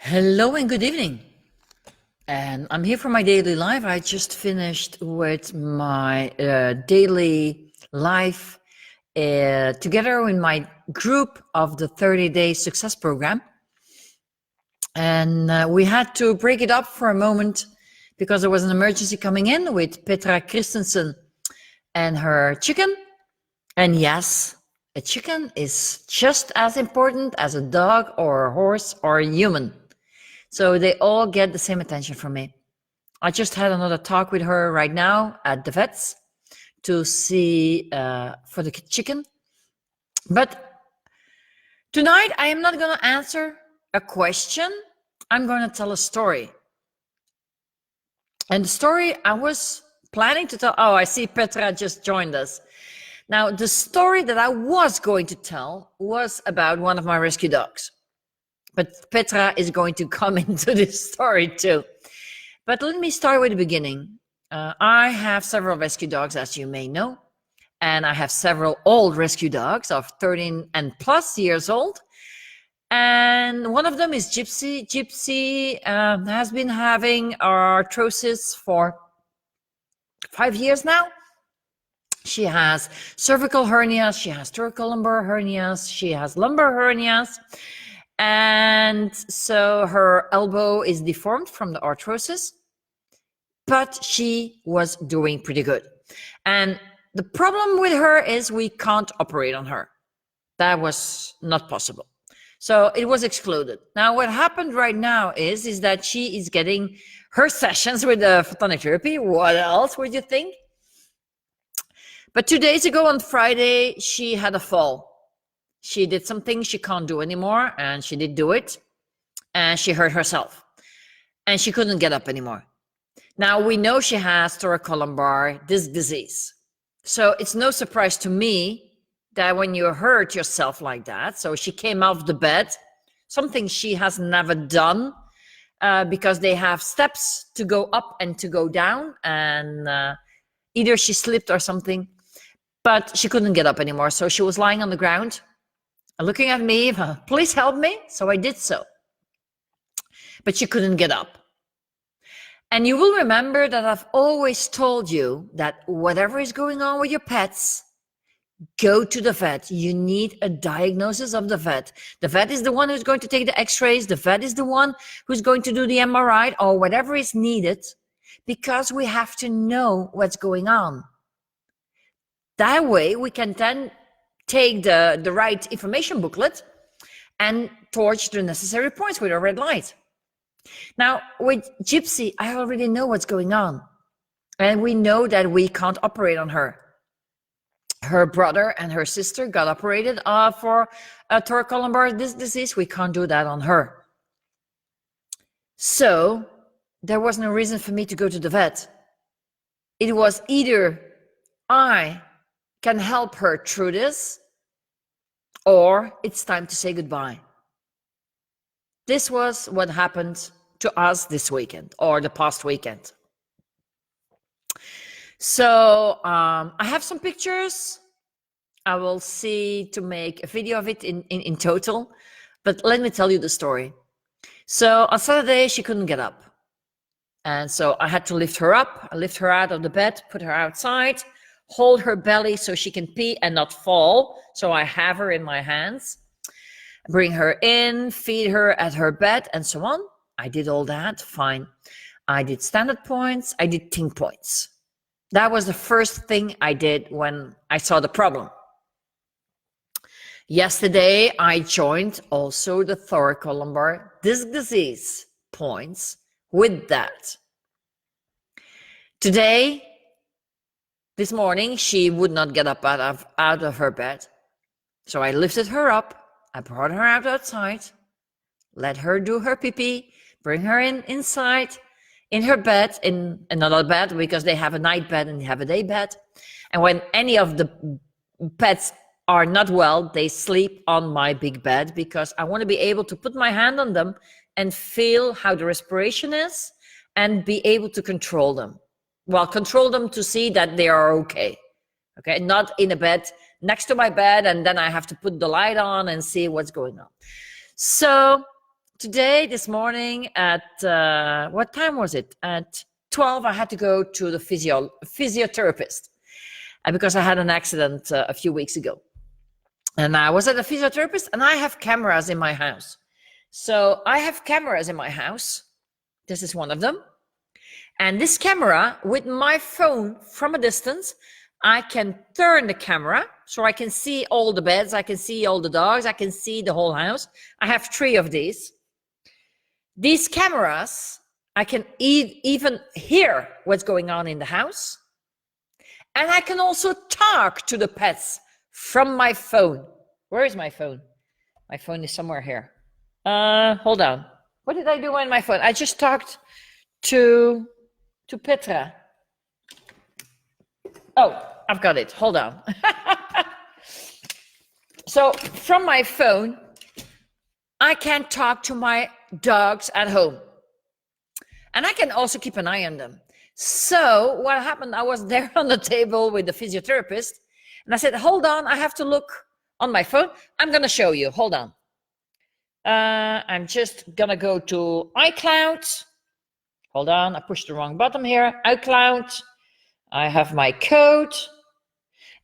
Hello and good evening. And I'm here for my daily life. I just finished with my daily life together in my group of the 30-day success program. And we had to break it up for a moment because there was an emergency coming in with Petra Christensen and her chicken. And yes, a chicken is just as important as a dog or a horse or a human. So they all get the same attention from me. I just had another talk with her right now at the vet's to see for the chicken. But tonight I am not going to answer a question. I'm going to tell a story. And the story I was planning to tell, oh, I see Petra just joined us. Now, the story that I was going to tell was about one of my rescue dogs. But Petra is going to come into this story too. But let me start with the beginning. I have several rescue dogs, as you may know. And I have several old rescue dogs of 13 and plus years old. And one of them is Gypsy. Gypsy has been having arthrosis for 5 years now. She has cervical hernias, she has thoracolumbar hernias, she has lumbar hernias. And so her elbow is deformed from the arthrosis, but she was doing pretty good. And the problem with her is we can't operate on her. That was not possible. So it was excluded. Now, what happened right now is that she is getting her sessions with the Photonic therapy. What else would you think? But 2 days ago on Friday, she had a fall. She did something she can't do anymore, and she did do it, and she hurt herself, and she couldn't get up anymore. Now, we know she has thoracolumbar disc disease. So it's no surprise to me that when you hurt yourself like that, so she came off the bed, something she has never done, because they have steps to go up and to go down, and either she slipped or something, but she couldn't get up anymore. So she was lying on the ground, looking at me, please help me. So I did so. But she couldn't get up. And you will remember that I've always told you that whatever is going on with your pets, go to the vet. You need a diagnosis of the vet. The vet is the one who's going to take the x-rays. The vet is the one who's going to do the MRI or whatever is needed, because we have to know what's going on. That way we can then take the right information booklet and torch the necessary points with a red light. Now, with Gypsy, I already know what's going on. And we know that we can't operate on her. Her brother and her sister got operated for thoracolumbar disc disease. We can't do that on her. So there was no reason for me to go to the vet. It was either I can help her through this, or it's time to say goodbye. This was what happened to us this weekend, or the past weekend. So I have some pictures. I will see to make a video of it in total, but let me tell you the story. So on Saturday, she couldn't get up. And so I had to lift her up. I lift her out of the bed, put her outside, hold her belly so she can pee and not fall. So I have her in my hands, bring her in, feed her at her bed, and so on. I did all that, fine. I did standard points, I did ting points. That was the first thing I did when I saw the problem. Yesterday, I joined also the thoracolumbar disc disease points with that. Today, this morning, she would not get up out of her bed. So I lifted her up, I brought her outside, let her do her pee-pee, bring her inside, in her bed, in another bed, because they have a night bed and they have a day bed. And when any of the pets are not well, they sleep on my big bed, because I want to be able to put my hand on them and feel how the respiration is and be able to control them. Well, control them to see that they are okay. Okay, not in a bed next to my bed, and then I have to put the light on and see what's going on. So today, this morning at, what time was it? At 12, I had to go to the physiotherapist because I had an accident a few weeks ago. And I was at a physiotherapist, and I have cameras in my house. So I have cameras in my house. This is one of them. And this camera, with my phone from a distance, I can turn the camera so I can see all the beds, I can see all the dogs, I can see the whole house. I have 3 of these. These cameras, I can even hear what's going on in the house. And I can also talk to the pets from my phone. Where is my phone? My phone is somewhere here. Hold on. What did I do on my phone? I just talked to Petra. Oh, I've got it. Hold on. So from my phone, I can talk to my dogs at home. And I can also keep an eye on them. So what happened, I was there on the table with the physiotherapist, and I said, hold on, I have to look on my phone. I'm going to show you. Hold on. I'm just going to go to iCloud. Hold on, I pushed the wrong button here. iCloud. I have my code.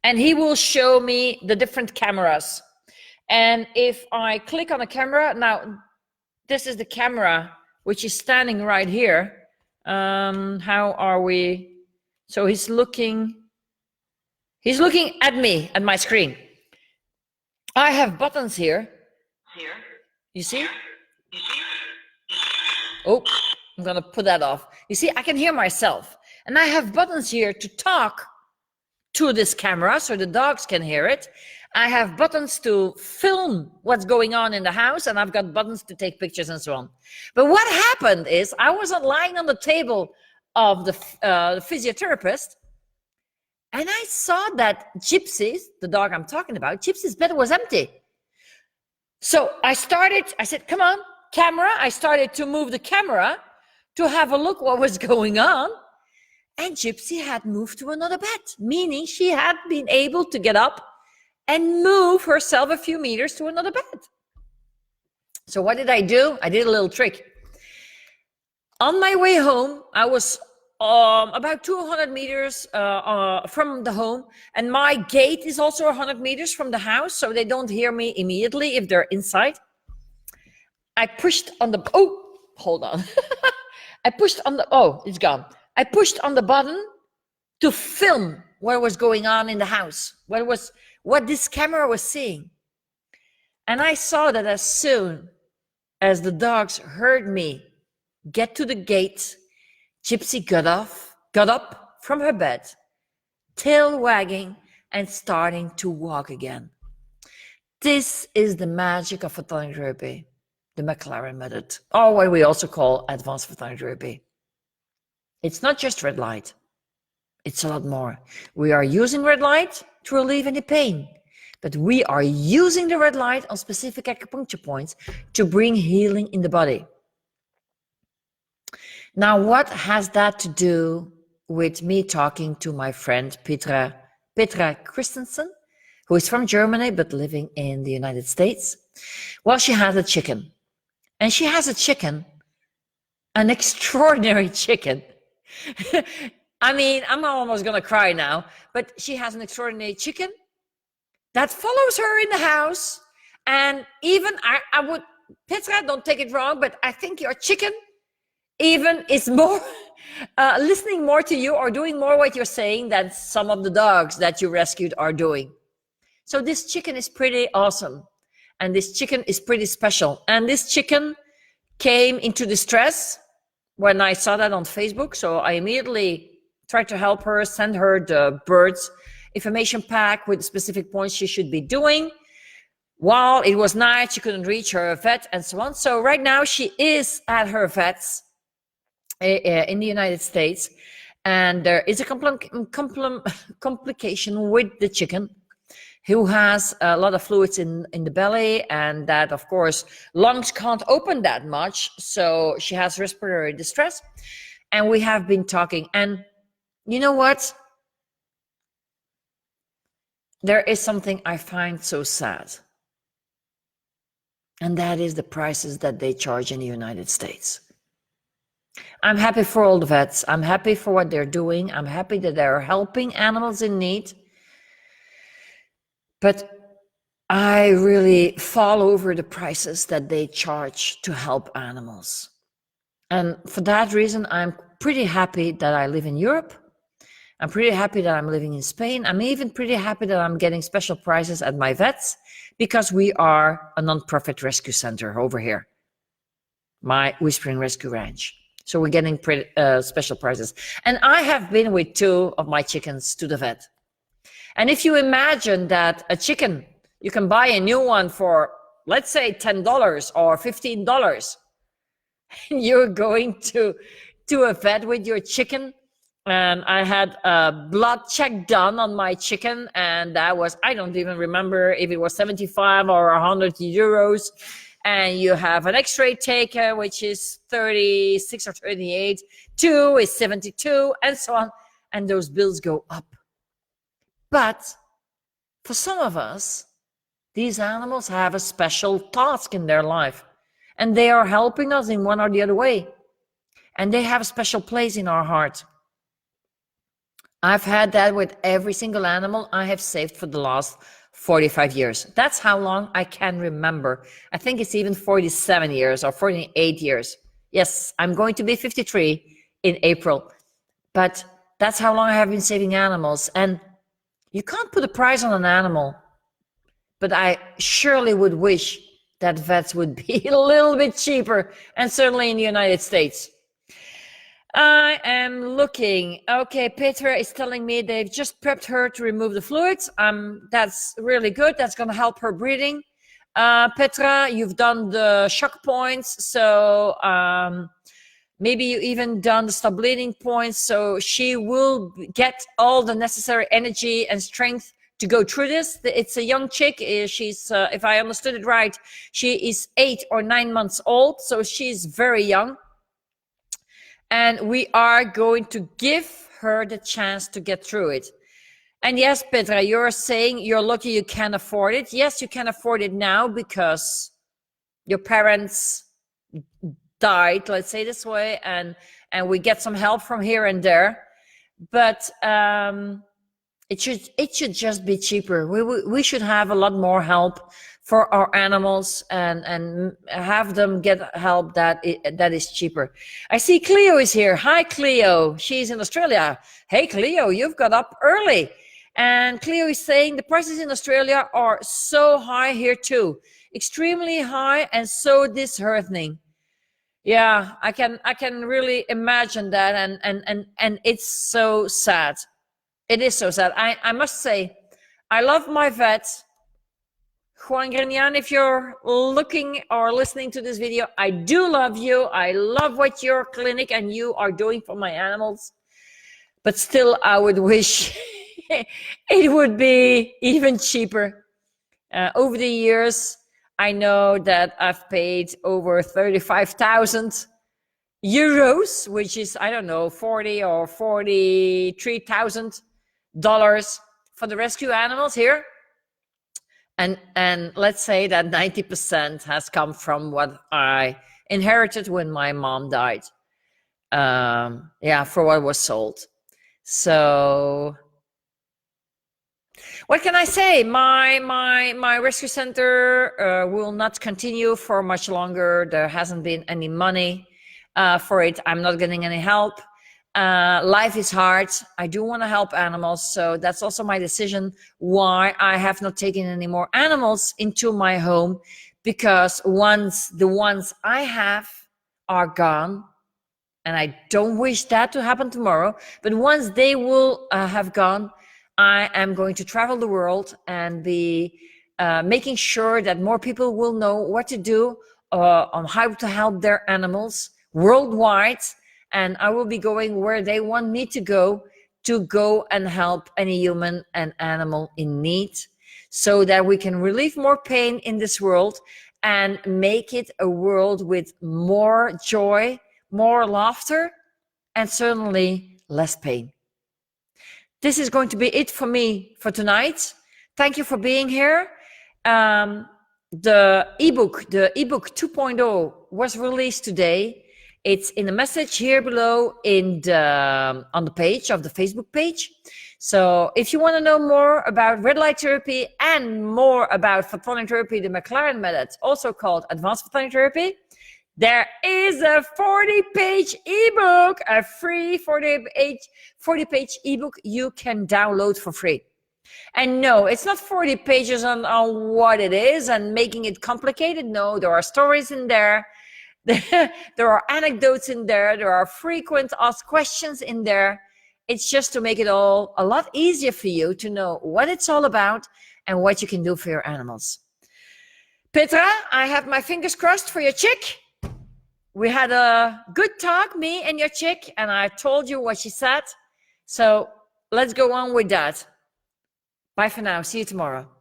And he will show me the different cameras. And if I click on a camera, now this is the camera which is standing right here. How are we? So he's looking at me, at my screen. I have buttons here. You see? Oh, I'm gonna put that off. You see, I can hear myself. And I have buttons here to talk to this camera so the dogs can hear it. I have buttons to film what's going on in the house, and I've got buttons to take pictures and so on. But what happened is I wasn't lying on the table of the physiotherapist, and I saw that Gypsy's, the dog I'm talking about, Gypsy's bed was empty. So I said, come on, camera. I started to move the camera to have a look what was going on. And Gypsy had moved to another bed, meaning she had been able to get up and move herself a few meters to another bed. So what did I do? I did a little trick. On my way home, I was about 200 meters from the home, and my gate is also 100 meters from the house, so they don't hear me immediately if they're inside. I pushed on the, oh, hold on. I pushed on the, oh, it's gone. I pushed on the button to film what was going on in the house, what this camera was seeing. And I saw that as soon as the dogs heard me get to the gate, Gypsy got up from her bed, tail wagging and starting to walk again. This is the magic of photonic therapy, the McLaren method, or what we also call advanced photonic therapy. It's not just red light. It's a lot more. We are using red light to relieve any pain, but we are using the red light on specific acupuncture points to bring healing in the body. Now, what has that to do with me talking to my friend Petra Christensen, who is from Germany but living in the United States? Well, she has a chicken. And she has a chicken, an extraordinary chicken. I mean, I'm almost going to cry now, but she has an extraordinary chicken that follows her in the house. And even I would, Petra, don't take it wrong, but I think your chicken even is more listening more to you or doing more what you're saying than some of the dogs that you rescued are doing. So this chicken is pretty awesome. And this chicken is pretty special. And this chicken came into distress when I saw that on Facebook. So I immediately tried to help her, send her the birds information pack with specific points she should be doing. While it was night, she couldn't reach her vet and so on. So right now she is at her vet's in the United States. And there is a complication with the chicken, who has a lot of fluids in the belly, and that, of course, lungs can't open that much. So she has respiratory distress. And we have been talking. And you know what? There is something I find so sad. And that is the prices that they charge in the United States. I'm happy for all the vets. I'm happy for what they're doing. I'm happy that they're helping animals in need. But I really fall over the prices that they charge to help animals. And for that reason, I'm pretty happy that I live in Europe. I'm pretty happy that I'm living in Spain. I'm even pretty happy that I'm getting special prices at my vets because we are a non-profit rescue center over here, my Whispering Rescue Ranch. So we're getting pretty, special prices. And I have been with 2 of my chickens to the vet. And if you imagine that a chicken, you can buy a new one for, let's say, $10 or $15, and you're going to a vet with your chicken. And I had a blood check done on my chicken, and that was, I don't even remember if it was 75 or 100 euros. And you have an x-ray taker, which is 36 or 38, 2 is 72, and so on. And those bills go up. But for some of us, these animals have a special task in their life, and they are helping us in one or the other way. And they have a special place in our heart. I've had that with every single animal I have saved for the last 45 years. That's how long I can remember. I think it's even 47 years or 48 years. Yes, I'm going to be 53 in April. But that's how long I have been saving animals. And you can't put a price on an animal. But I surely would wish that vets would be a little bit cheaper, and certainly in the United States. I am looking. Okay, Petra is telling me they've just prepped her to remove the fluids. That's really good. That's going to help her breathing. Petra, you've done the shock points, so maybe you even done the stop bleeding points, so she will get all the necessary energy and strength to go through this. It's a young chick. She's, if I understood it right, she is 8 or 9 months old, so she's very young. And we are going to give her the chance to get through it. And yes, Petra, you're saying you're lucky you can afford it. Yes, you can afford it now because your parents died, let's say this way, and we get some help from here and there. But it should just be cheaper. We should have a lot more help for our animals and have them get help that is cheaper. I see Cleo is here. Hi, Cleo. She's in Australia. Hey, Cleo, you've got up early. And Cleo is saying the prices in Australia are so high here too. Extremely high and so disheartening. Yeah, I can really imagine that, and it's so sad. It is so sad. I must say, I love my vet. Juan Grignan, if you're looking or listening to this video, I do love you. I love what your clinic and you are doing for my animals. But still, I would wish it would be even cheaper. Over the years, I know that I've paid over 35,000 euros, which is, I don't know, 40 or $43,000 for the rescue animals here. And let's say that 90% has come from what I inherited when my mom died. Yeah, for what was sold. So what can I say? My rescue center will not continue for much longer. There hasn't been any money for it. I'm not getting any help. Life is hard. I do want to help animals, so that's also my decision why I have not taken any more animals into my home, because once the ones I have are gone, and I don't wish that to happen tomorrow, but once they will have gone, I am going to travel the world and be making sure that more people will know what to do on how to help their animals worldwide. And I will be going where they want me to go and help any human and animal in need, so that we can relieve more pain in this world and make it a world with more joy, more laughter, and certainly less pain. This is going to be it for me for tonight. Thank you for being here. the ebook 2.0 was released today. It's in the message here below in the on the page of the Facebook page. So if you want to know more about red light therapy and more about photonic therapy, the McLaren method, also called advanced photonic therapy, there is a 40-page ebook, a free 40-page ebook you can download for free. And no, it's not 40 pages on what it is and making it complicated. No, there are stories in there. There are anecdotes in there. There are frequent asked questions in there. It's just to make it all a lot easier for you to know what it's all about and what you can do for your animals. Petra, I have my fingers crossed for your chick. We had a good talk, me and your chick, and I told you what she said. So let's go on with that. Bye for now. See you tomorrow.